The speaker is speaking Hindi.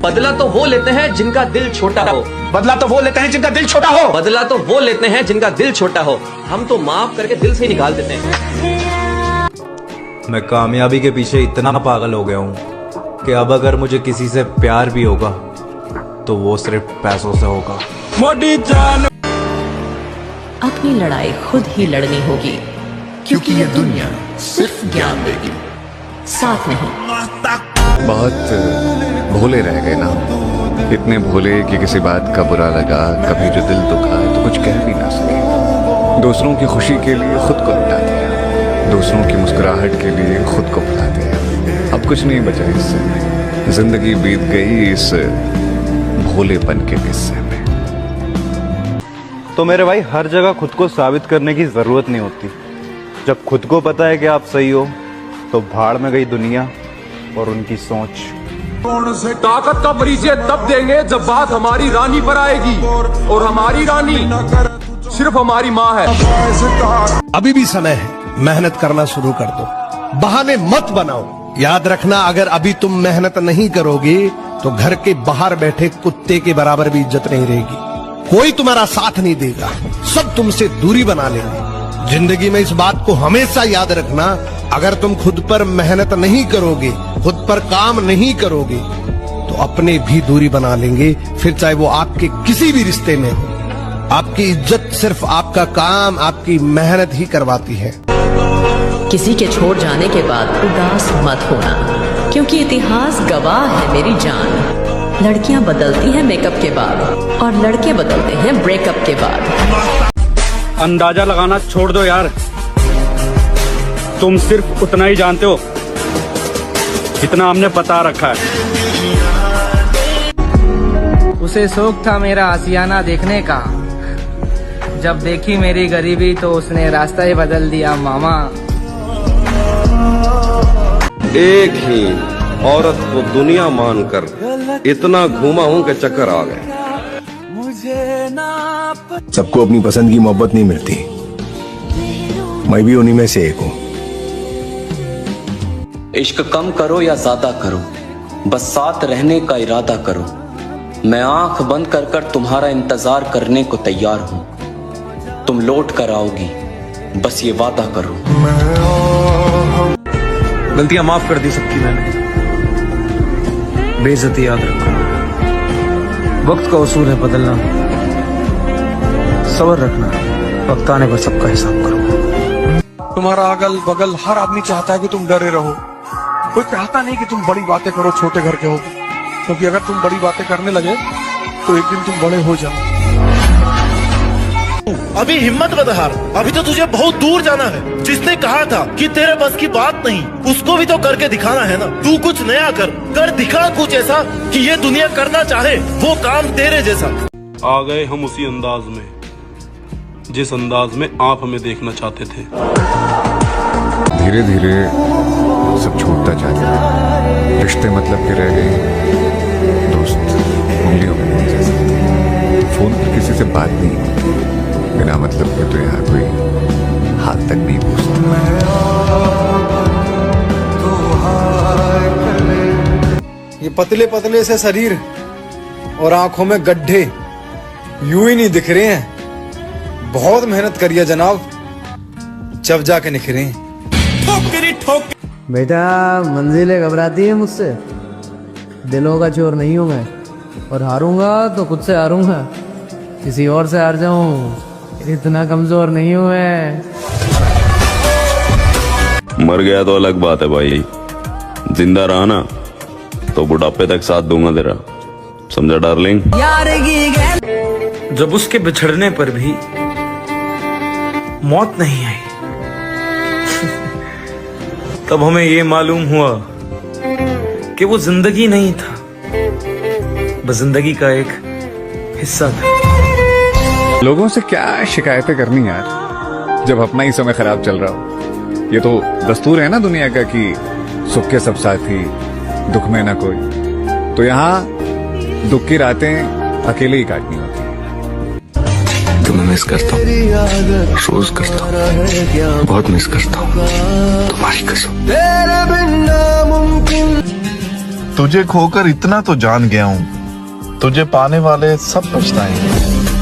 बदला तो वो लेते हैं जिनका दिल छोटा हो। बदला तो वो लेते हैं जिनका दिल छोटा हो। बदला तो वो लेते हैं जिनका दिल छोटा हो। हम तो माफ करके दिल से ही निकाल देते हैं। मैं कामयाबी के पीछे इतना पागल हो गया हूँ कि अब अगर मुझे किसी से प्यार भी होगा तो वो सिर्फ पैसों से होगा। मोटी जान अपनी लड़ाई खुद ही लड़नी होगी, क्योंकि ये दुनिया सिर्फ ज्ञान देगी, साथ नहीं। बहुत भोले रह गए ना, इतने भोले कि किसी बात का बुरा लगा, कभी जो दिल दुखा तो कुछ कह भी ना सके। दूसरों की खुशी के लिए खुद को लुटा दिया, दूसरों की मुस्कुराहट के लिए खुद को भुला दिया। अब कुछ नहीं बचा इससे, जिंदगी बीत गई इस भोलेपन के किस्से में। तो मेरे भाई हर जगह खुद को साबित करने की जरूरत नहीं होती। जब खुद को पता है कि आप सही हो तो भाड़ में गई दुनिया और उनकी सोच। ताकत का परिचय तब देंगे जब बात हमारी रानी पर आएगी, और हमारी रानी सिर्फ हमारी माँ है। अभी भी समय है, मेहनत करना शुरू कर दो, बहाने मत बनाओ। याद रखना, अगर अभी तुम मेहनत नहीं करोगे तो घर के बाहर बैठे कुत्ते के बराबर भी इज्जत नहीं रहेगी। कोई तुम्हारा साथ नहीं देगा, सब तुमसे दूरी बना लेंगे। जिंदगी में इस बात को हमेशा याद रखना, अगर तुम खुद पर मेहनत नहीं करोगे, खुद पर काम नहीं करोगे तो अपने भी दूरी बना लेंगे, फिर चाहे वो आपके किसी भी रिश्ते में हो। आपकी इज्जत सिर्फ आपका काम, आपकी मेहनत ही करवाती है। किसी के छोड़ जाने के बाद उदास मत होना, क्योंकि इतिहास गवाह है मेरी जान। लड़कियां बदलती हैं मेकअप के बाद और लड़के बदलते हैं ब्रेकअप के बाद। अंदाजा लगाना छोड़ दो यार, तुम सिर्फ उतना ही जानते हो जितना हमने बता रखा है। उसे शौक था मेरा आशियाना देखने का, जब देखी मेरी गरीबी तो उसने रास्ता ही बदल दिया मामा। एक ही औरत को दुनिया मानकर इतना घूमा हूं कि चक्कर आ गए। सबको अपनी पसंद की मोहब्बत नहीं मिलती, मैं भी उन्हीं में से एक हूँ। इश्क कम करो या ज्यादा करो, बस साथ रहने का इरादा करो। मैं आंख बंद कर कर तुम्हारा इंतजार करने को तैयार हूँ। तुम लौट कर आओगी, बस ये वादा करो। गलतियां माफ कर दी सबकी मैंने, बेइज्जती याद रखो। वक्त का उसूल है बदलना, सब्र रखना, वक्त आने पर सबका हिसाब करो। तुम्हारा अगल बगल हर आदमी चाहता है कि तुम डरे रहो। कोई चाहता नहीं कि तुम बड़ी बातें करो, छोटे घर के हो, क्योंकि अगर तुम बड़ी बातें करने लगे तो एक दिन तुम बड़े हो जाओ। अभी हिम्मत मत हार, अभी तो तुझे बहुत दूर जाना है। जिसने कहा था कि तेरे बस की बात नहीं, उसको भी तो करके दिखाना है ना। तू कुछ नया कर दिखा कुछ ऐसा कि ये दुनिया करना चाहे वो काम तेरे जैसा। आ गए हम उसी अंदाज में जिस अंदाज में आप हमें देखना चाहते थे। धीरे धीरे सब छूटता जाता है, रिश्ते मतलब के रह गए, दोस्त उंगलियों में नहीं जा सकते, फोन पर किसी से बात नहीं, बिना मतलब के तो यहाँ कोई हाथ तक नहीं पूछता। ये पतले पतले से शरीर और आंखों में गड्ढे यूं ही नहीं दिख रहे हैं। बहुत मेहनत करी है जनाब, जब जाके निखरे। बेटा मंजिलें घबराती है मुझसे, दिलों का चोर नहीं हूँ मैं, और हारूंगा तो खुद से हारूंगा, किसी और से हार जाऊं इतना कमजोर नहीं हूँ मैं। मर गया तो अलग बात है भाई, जिंदा रहा ना तो बुढ़ापे तक साथ दूंगा तेरा, समझा डार्लिंग। जब उसके बिछड़ने पर भी मौत नहीं आई तब हमें ये मालूम हुआ कि वो जिंदगी नहीं था, बस जिंदगी का एक हिस्सा था। लोगों से क्या शिकायतें करनी यार, जब अपना ही समय खराब चल रहा हो। ये तो दस्तूर है ना दुनिया का कि सुख के सब साथी, दुख में ना कोई। तो यहाँ दुख की रातें अकेले ही काटनी होती है। तुम्हें मिस करता हूँ, रोज करता हूँ, बहुत मिस करता हूँ तुम्हारी कसम। तुझे खोकर इतना तो जान गया हूँ, तुझे पाने वाले सब पछताएंगे।